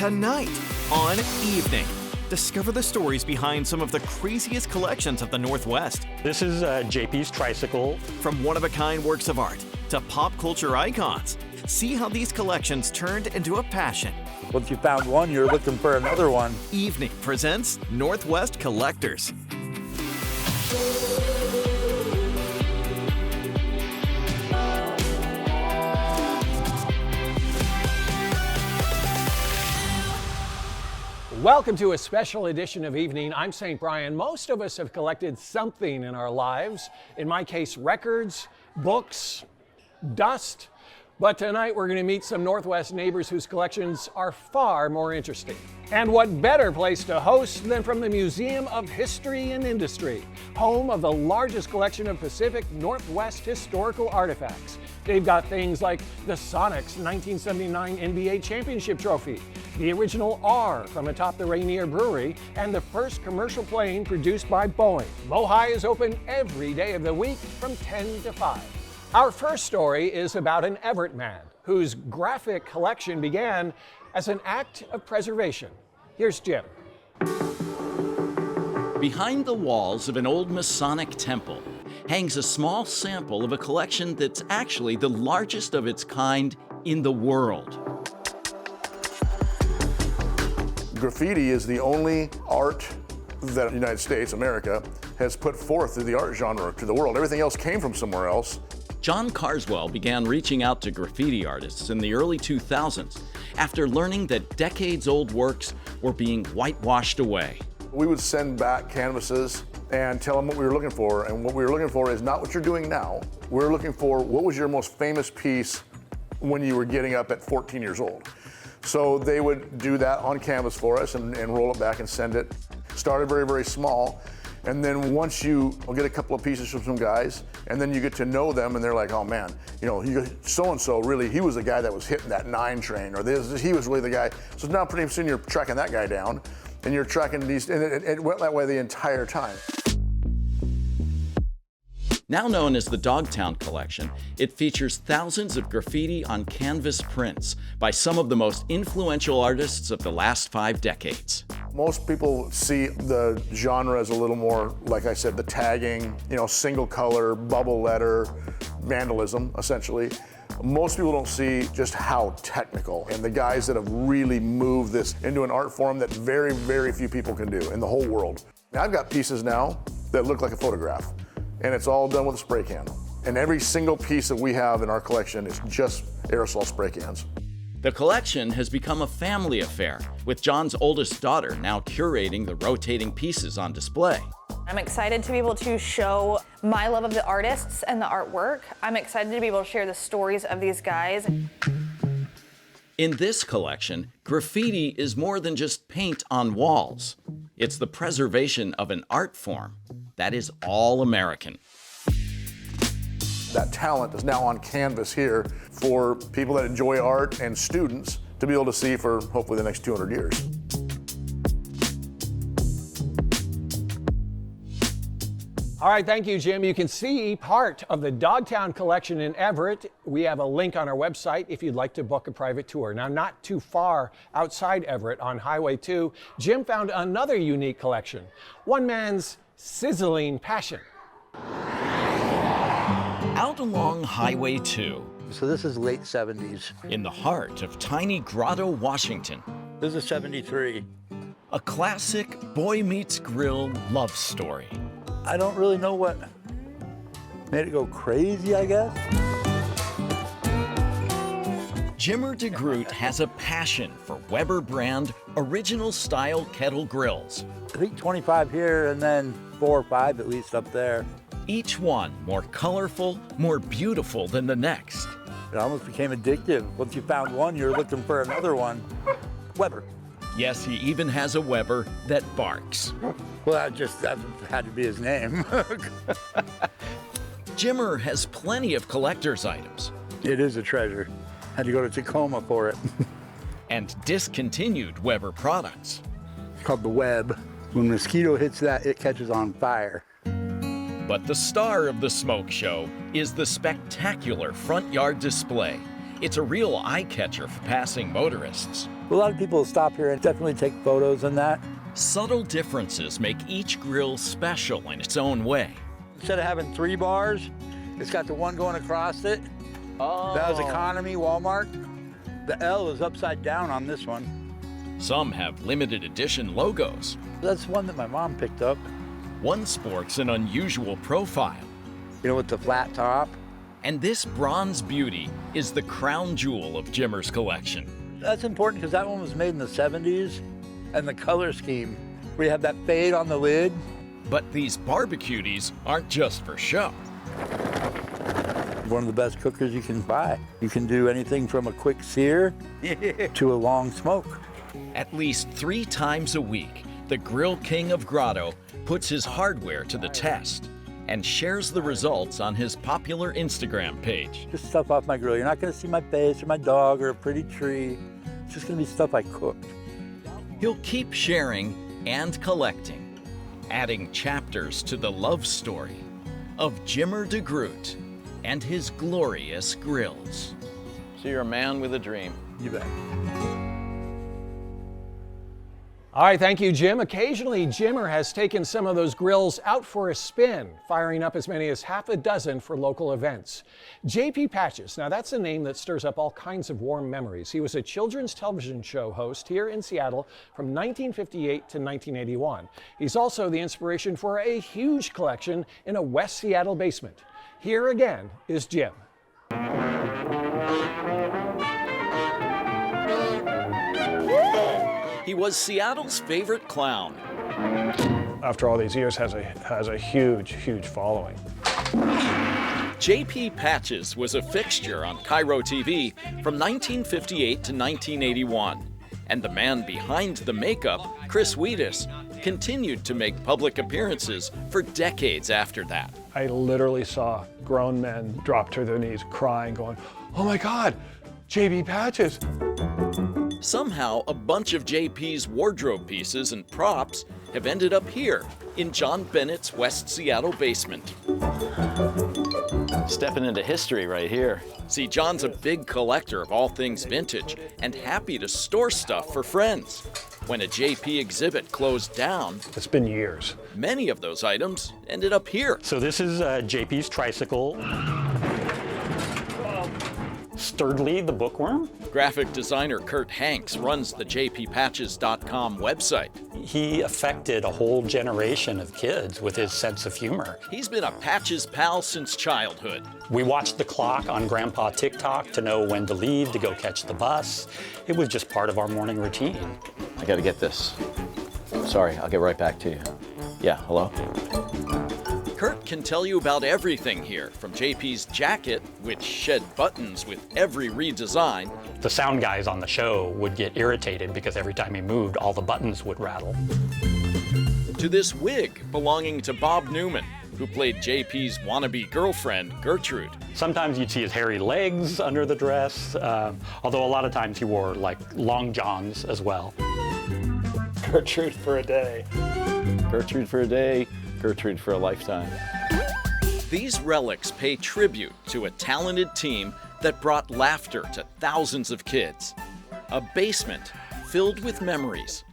tonight on Evening. Discover the stories behind some of the craziest collections of the Northwest. This is JP's tricycle. From one-of-a-kind works of art to pop culture icons. See how these collections turned into a passion. Once you found one, you're looking for another one. Evening presents Northwest Collectors. Welcome to a special edition of Evening. I'm St. Brian. Most of us have collected something in our lives. In my case, records, books, dust. But tonight we're going to meet some Northwest neighbors whose collections are far more interesting. And what better place to host than from the Museum of History and Industry, home of the largest collection of Pacific Northwest historical artifacts. They've got things like the Sonics 1979 NBA championship trophy, the original R from atop the Rainier Brewery, and the first commercial plane produced by Boeing. Mohi is open every day of the week from 10 to 5. Our first story is about an Everett man whose graphic collection began as an act of preservation. Here's Jim. Behind the walls of an old Masonic temple hangs a small sample of a collection that's actually the largest of its kind in the world. Graffiti is the only art that the United States, America, has put forth through the art genre to the world. Everything else came from somewhere else. John Carswell began reaching out to graffiti artists in the early 2000s after learning that decades-old works were being whitewashed away. We would send back canvases and tell them what we were looking for, and what we were looking for is not what you're doing now. We're looking for what was your most famous piece when you were getting up at 14 years old. So they would do that on canvas for us and roll it back and send it. Started very, very small. And then once you get a couple of pieces from some guys, and then you get to know them, and they're like, oh man, you know, so-and-so really, he was the guy that was hitting that 9 train, or he was really the guy. So now pretty soon you're tracking that guy down, and you're tracking these, and it went that way the entire time. Now known as the Dogtown Collection, it features thousands of graffiti on canvas prints by some of the most influential artists of the last 5 decades. Most people see the genre as a little more, like I said, the tagging, you know, single color, bubble letter, vandalism, essentially. Most people don't see just how technical, and the guys that have really moved this into an art form that very, very few people can do in the whole world. Now, I've got pieces now that look like a photograph, and it's all done with a spray can. And every single piece that we have in our collection is just aerosol spray cans. The collection has become a family affair, with John's oldest daughter now curating the rotating pieces on display. I'm excited to be able to show my love of the artists and the artwork. I'm excited to be able to share the stories of these guys. In this collection, graffiti is more than just paint on walls. It's the preservation of an art form that is all American. That talent is now on canvas here for people that enjoy art and students to be able to see for hopefully the next 200 years. All right, thank you, Jim. You can see part of the Dogtown collection in Everett. We have a link on our website if you'd like to book a private tour. Now, not too far outside Everett on Highway 2, Jim found another unique collection, one man's sizzling passion. Out along Highway 2, So this is late 70s. in the heart of tiny Grotto, Washington, This is 73. a classic boy meets grill love story. I don't really know what made it go crazy, I guess. Jimmer DeGroot has a passion for Weber brand original style kettle grills. I think 25 here and then 4 or 5 at least up there. Each one more colorful, more beautiful than the next. It almost became addictive. Once you found one, you're looking for another one. Weber. Yes, he even has a Weber that barks. Well, that had to be his name. Jimmer has plenty of collector's items. It is a treasure. Had to go to Tacoma for it. And discontinued Weber products. It's called the web. When mosquito hits that, it catches on fire. But the star of the smoke show is the spectacular front yard display, It's a real eye-catcher for passing motorists. A lot of people will stop here and definitely take photos and that. Subtle differences make each grill special in its own way. Instead of having 3 bars, it's got the one going across it. Oh. That was economy, Walmart. The L is upside down on this one. Some have limited edition logos. That's one that my mom picked up. One sports an unusual profile. You know, with the flat top. And this bronze beauty is the crown jewel of Jimmer's collection. That's important because that one was made in the 70s, and the color scheme, where you have that fade on the lid. But these barbecues aren't just for show. One of the best cookers you can buy. You can do anything from a quick sear to a long smoke. At least 3 times a week, the Grill King of Grotto puts his hardware to the test and shares the results on his popular Instagram page. Just stuff off my grill. You're not gonna see my face or my dog or a pretty tree. It's just gonna be stuff I cooked. He'll keep sharing and collecting, adding chapters to the love story of Jimmer de Groot and his glorious grills. So you're a man with a dream. You bet. All right, thank you, Jim. Occasionally, Jimmer has taken some of those grills out for a spin, firing up as many as half a dozen for local events. J.P. Patches, now that's a name that stirs up all kinds of warm memories. He was a children's television show host here in Seattle from 1958 to 1981. He's also the inspiration for a huge collection in a West Seattle basement. Here again is Jim. He was Seattle's favorite clown. After all these years, has a huge following. J.P. Patches was a fixture on Cairo TV from 1958 to 1981. And the man behind the makeup, Chris Wheatus, continued to make public appearances for decades after that. I literally saw grown men drop to their knees crying, going, "Oh my God, J.P. Patches." Somehow, a bunch of JP's wardrobe pieces and props have ended up here in John Bennett's West Seattle basement. Stepping into history right here. See, John's a big collector of all things vintage and happy to store stuff for friends. When a JP exhibit closed down, It's been years. many of those items ended up here. So this is JP's tricycle. Sturdley the bookworm. Graphic designer Kurt Hanks runs the jppatches.com website. He affected a whole generation of kids with his sense of humor. He's been a Patches pal since childhood. We watched the clock on Grandpa TikTok to know when to leave to go catch the bus. It was just part of our morning routine. I gotta get this. Sorry, I'll get right back to you. Yeah, hello? Kurt can tell you about everything here, from JP's jacket, which shed buttons with every redesign, The sound guys on the show would get irritated because every time he moved, all the buttons would rattle. to this wig belonging to Bob Newman, who played JP's wannabe girlfriend, Gertrude. Sometimes you'd see his hairy legs under the dress, although a lot of times he wore like long johns as well. Gertrude for a day. Gertrude for a day, Gertrude for a lifetime. These relics pay tribute to a talented team that brought laughter to thousands of kids. A basement filled with memories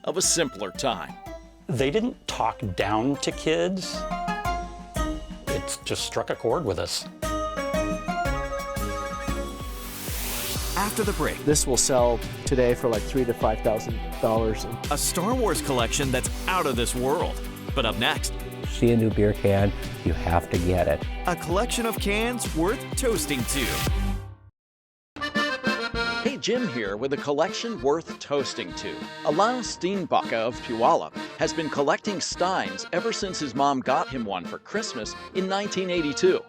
of a simpler time. They didn't talk down to kids. It just struck a chord with us. After the break, This will sell today for like $3,000 to $5,000. a Star Wars collection that's out of this world. But up next, See a new beer can, you have to get it. a collection of cans worth toasting to. Hey, Jim here with a collection worth toasting to. Alana Steenbaka of Puyallup has been collecting Steines ever since his mom got him one for Christmas in 1982.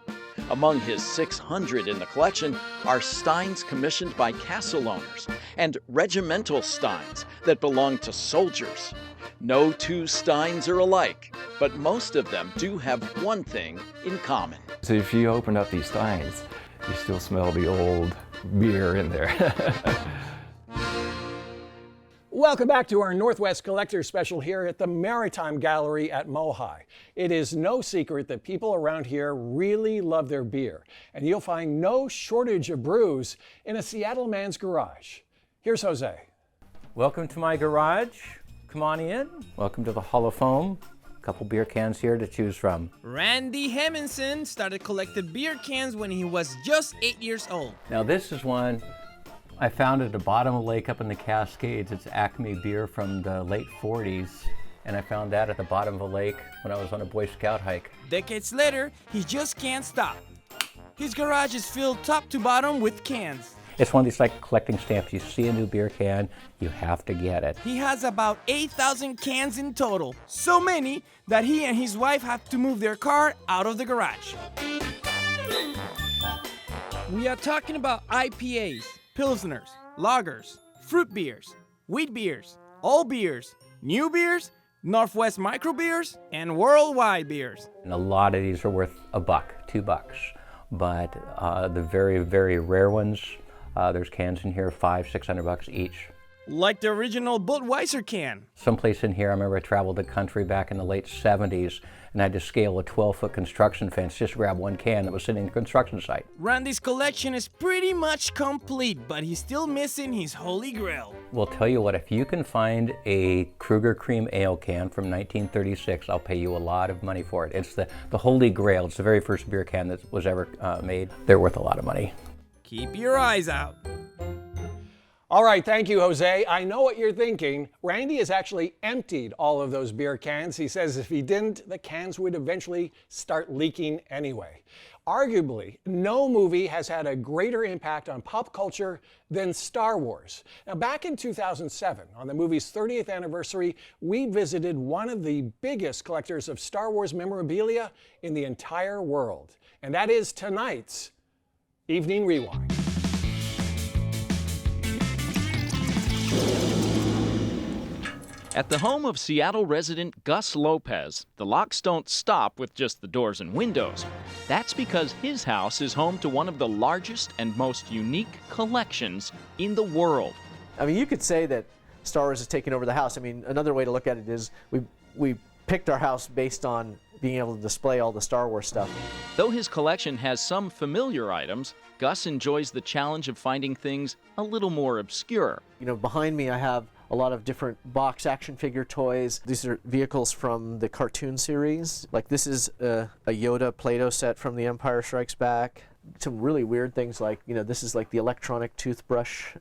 Among his 600 in the collection are Steines commissioned by castle owners and regimental Steines that belong to soldiers. No two Steines are alike, but most of them do have one thing in common. So if you open up these Steins, you still smell the old beer in there. Welcome back to our Northwest Collector Special here at the Maritime Gallery at Mohi. It is no secret that people around here really love their beer, and you'll find no shortage of brews in a Seattle man's garage. Here's Jose. Welcome to my garage. Come on in. Welcome to the Hall of Foam. A couple beer cans here to choose from. Randy Hemminson started collecting beer cans when he was just 8 years old. Now this is one I found at the bottom of a lake up in the Cascades. It's Acme beer from the late 40s. And I found that at the bottom of a lake when I was on a Boy Scout hike. Decades later, he just can't stop. His garage is filled top to bottom with cans. It's one of these like collecting stamps. You see a new beer can, you have to get it. He has about 8,000 cans in total. So many that he and his wife have to move their car out of the garage. We are talking about IPAs, Pilsners, lagers, fruit beers, wheat beers, all beers, new beers, Northwest micro beers, and worldwide beers. And a lot of these are worth $1, $2. But the very, very rare ones, there's cans in here, $500, $600 each. Like the original Budweiser can. Someplace in here, I remember I traveled the country back in the late 70s and I had to scale a 12-foot construction fence just to grab one can that was sitting in the construction site. Randy's collection is pretty much complete, but he's still missing his holy grail. Well, tell you what, if you can find a Kruger Cream Ale can from 1936, I'll pay you a lot of money for it. It's the holy grail. It's the very first beer can that was ever made. They're worth a lot of money. Keep your eyes out. All right, thank you, Jose. I know what you're thinking. Randy has actually emptied all of those beer cans. He says if he didn't, the cans would eventually start leaking anyway. Arguably, no movie has had a greater impact on pop culture than Star Wars. Now, back in 2007, on the movie's 30th anniversary, we visited one of the biggest collectors of Star Wars memorabilia in the entire world. And that is tonight's Evening Rewind. At the home of Seattle resident Gus Lopez, the locks don't stop with just the doors and windows. That's because his house is home to one of the largest and most unique collections in the world. I mean, you could say that Star Wars has taken over the house. I mean, another way to look at it is we picked our house based on being able to display all the Star Wars stuff. Though his collection has some familiar items, Gus enjoys the challenge of finding things a little more obscure. You know, behind me I have a lot of different box action figure toys. These are vehicles from the cartoon series. Like this is a Yoda Play-Doh set from The Empire Strikes Back. Some really weird things like, you know, this is like the electronic toothbrush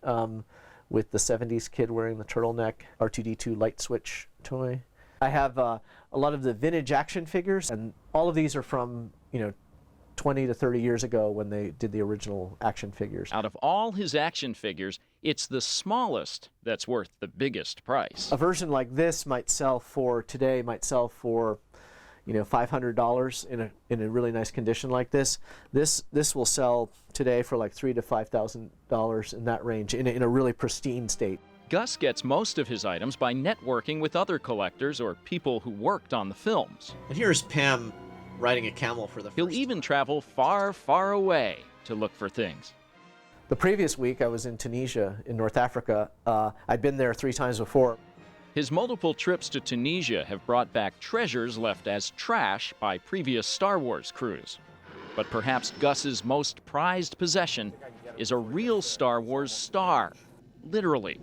with the 70s kid wearing the turtleneck, R2-D2 light switch toy. I have a lot of the vintage action figures, and all of these are from, you know, 20 to 30 years ago when they did the original action figures. Out of all his action figures, it's the smallest that's worth the biggest price. A version like this might sell for, today, might sell for, you know, $500 in a really nice condition like this. This will sell today for like $3,000 to $5,000 in that range, in a really pristine state. Gus gets most of his items by networking with other collectors or people who worked on the films. And here's Pam riding a camel for the first. He'll even travel far, far away to look for things. The previous week I was in Tunisia in North Africa. I'd been there 3 times before. His multiple trips to Tunisia have brought back treasures left as trash by previous Star Wars crews. But perhaps Gus's most prized possession is a real Star Wars star, literally.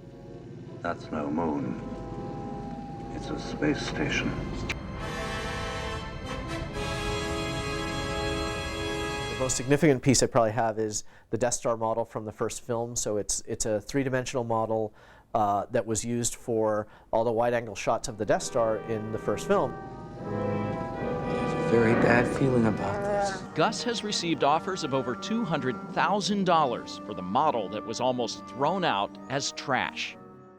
That's no moon. It's a space station. The most significant piece I probably have is the Death Star model from the first film. So it's a 3-dimensional model that was used for all the wide-angle shots of the Death Star in the first film. There's a very bad feeling about this. Gus has received offers of over $200,000 for the model that was almost thrown out as trash.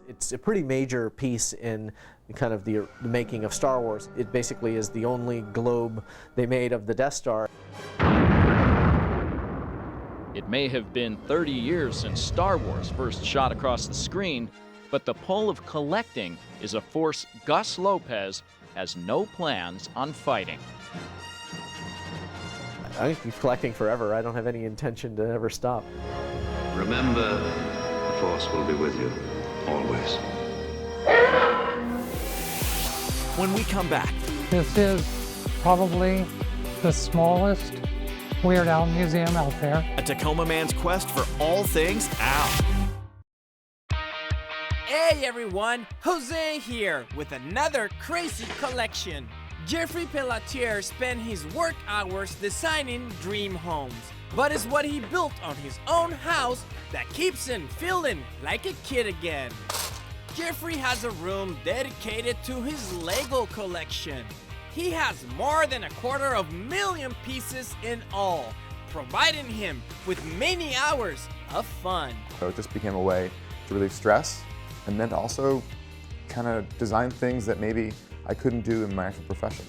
It's a pretty major piece in kind of the making of Star Wars. It basically is the only globe they made of the Death Star. It may have been 30 years since Star Wars first shot across the screen, but the pull of collecting is a force Gus Lopez has no plans on fighting. I can keep collecting forever. I don't have any intention to ever stop. Remember, the Force will be with you, always. when we come back. This is probably the smallest Weird Al museum out there. A Tacoma man's quest for all things Al. Hey everyone, Jose here with another crazy collection. Jeffrey Pelletier spent his work hours designing dream homes, but it's what he built on his own house that keeps him feeling like a kid again. Jeffrey has a room dedicated to his Lego collection. He has more than 250,000 pieces in all, providing him with many hours of fun. So it just became a way to relieve stress and then to also kind of design things that maybe I couldn't do in my actual profession.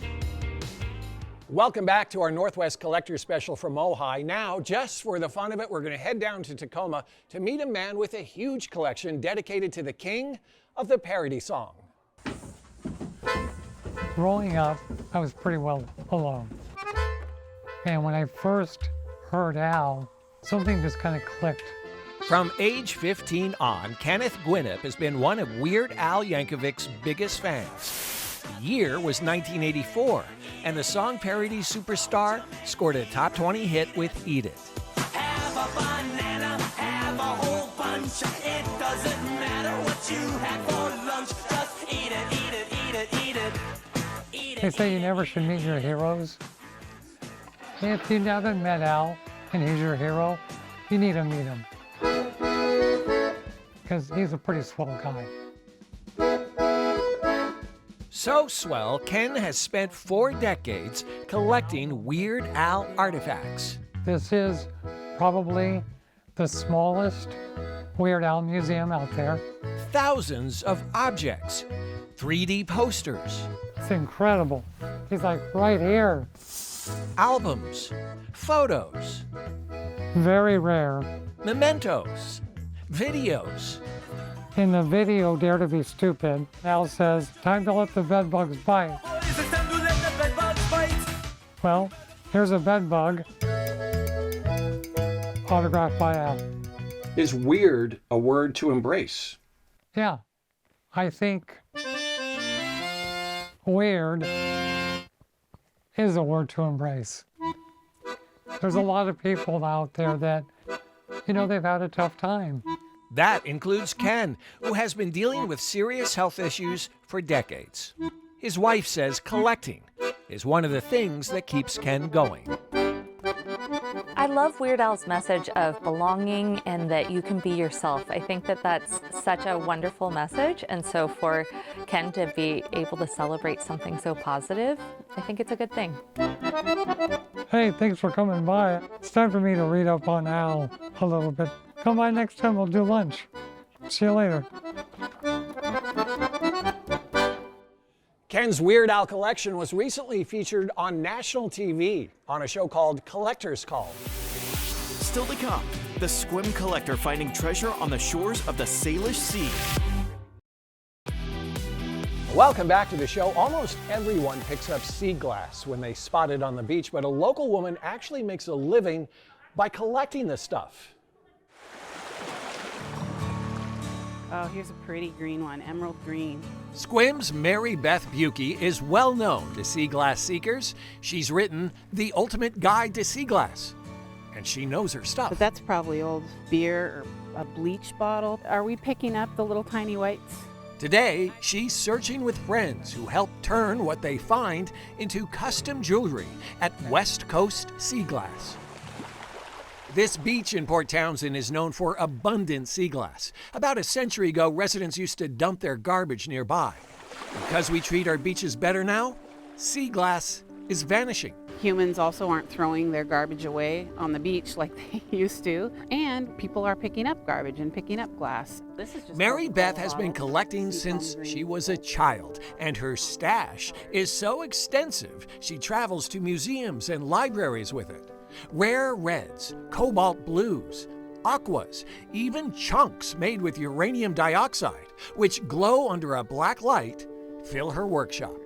Welcome back to our Northwest Collector Special from Ojai. Now, just for the fun of it, we're going to head down to Tacoma to meet a man with a huge collection dedicated to the king of the parody song. Growing up, I was pretty well alone. And when I first heard Al, something just kind of clicked. From age 15 on, Kenneth Gwinnett has been one of Weird Al Yankovic's biggest fans. The year was 1984, and the song parody superstar scored a top 20 hit with Eat It. Have a banana, have a whole bunch. It doesn't matter what you had for lunch. Just eat it, eat it, eat it, eat it. They say you never should meet your heroes. If you haven't met Al and he's your hero, you need to meet him. Because he's a pretty swell guy. So swell, Ken has spent 4 decades collecting Weird Al artifacts. This is probably the smallest Weird Al museum out there. Thousands of objects, 3D posters. It's incredible. He's like right here. Albums, photos. Very rare. Mementos, videos. In the video, Dare to Be Stupid, Al says, time to let the bed bugs bite. Well, here's a bed bug. Autographed by Al. Is weird a word to embrace? Yeah, I think weird is a word to embrace. There's a lot of people out there that, they've had a tough time. That includes Ken, who has been dealing with serious health issues for decades. His wife says collecting is one of the things that keeps Ken going. I love Weird Al's message of belonging and that you can be yourself. I think that that's such a wonderful message, and so for Ken to be able to celebrate something so positive, I think it's a good thing. Hey, thanks for coming by. It's time for me to read up on Al a little bit. Come by next time, we'll do lunch. See you later. Ken's Weird Al collection was recently featured on national TV on a show called Collector's Call. Still to come, the Squim collector finding treasure on the shores of the Salish Sea. Welcome back to the show. Almost everyone picks up sea glass when they spot it on the beach, but a local woman actually makes a living by collecting the stuff. Oh, here's a pretty green one, emerald green. Squim's Mary Beth Bukey is well known to sea glass seekers. She's written The Ultimate Guide to Sea Glass, and she knows her stuff. But that's probably old beer or a bleach bottle. Are we picking up the little tiny whites? Today, she's searching with friends who help turn what they find into custom jewelry at West Coast Sea Glass. This beach in Port Townsend is known for abundant sea glass. About a century ago, residents used to dump their garbage nearby. Because we treat our beaches better now, sea glass is vanishing. Humans also aren't throwing their garbage away on the beach like they used to, and people are picking up garbage and picking up glass. This is just Mary Beth has been collecting since she was a child, and her stash is so extensive she travels to museums and libraries with it. Rare reds, cobalt blues, aquas, even chunks made with uranium dioxide, which glow under a black light, fill her workshop.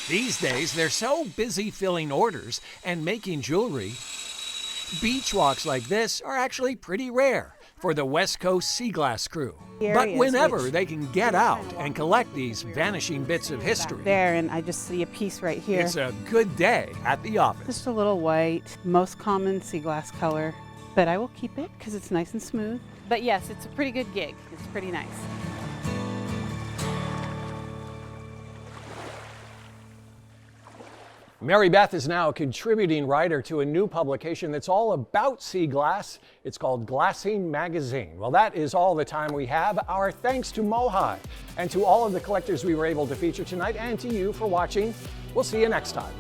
These days, they're so busy filling orders and making jewelry, beach walks like this are actually pretty rare. for the West Coast Sea Glass crew. The But areas whenever which- they can get out and collect these vanishing bits of history, There, and I just see a piece right here. it's a good day at the office. Just a little white, most common sea glass color, but I will keep it because it's nice and smooth. But yes, it's a pretty good gig. It's pretty nice. Mary Beth is now a contributing writer to a new publication that's all about sea glass. It's called Glassing Magazine. Well, that is all the time we have. Our thanks to Mohai and to all of the collectors we were able to feature tonight, and to you for watching. We'll see you next time.